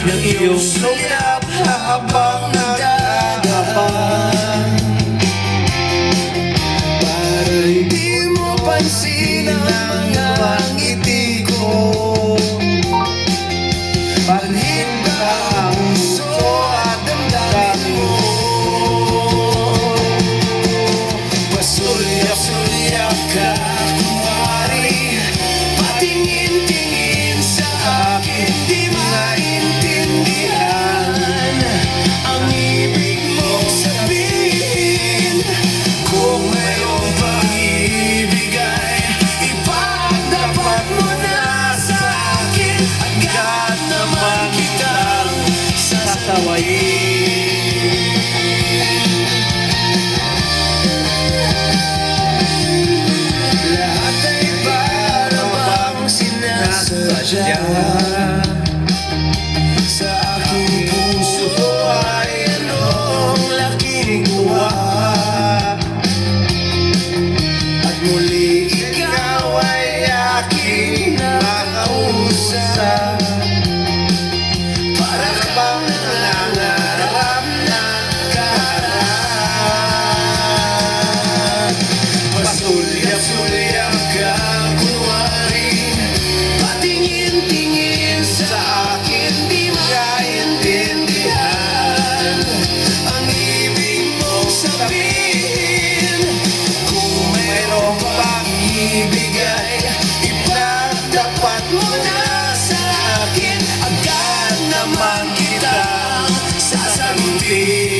ng iyong sukap habang nagdadaan. Para'y di mo pansin ang mga ngiti ko. Panhin ka ang puso at damdamin mo. Pasulyak-sulyak ka kumari, patingin-tingin sa akin, di maintindihan ang ibig mong sabihin. Kung mayroon pang ibigay, ipagdapat mo na sa akin. Agad naman kitang sasawayin. Lahat ay para bang sinasadya. Sa aking puso ay anong laking tuwa. At muli ikaw ay aking nakausap. Para bang nangarap na kaharap. Pasulyak-sulyak ka kunwari, patingin-tingin sa akin, di maintindihan ang ibig mong sabihin. Kung mayroon pang ibigay, ipagdapat mo na sa akin. Agad naman kitang sasagutin.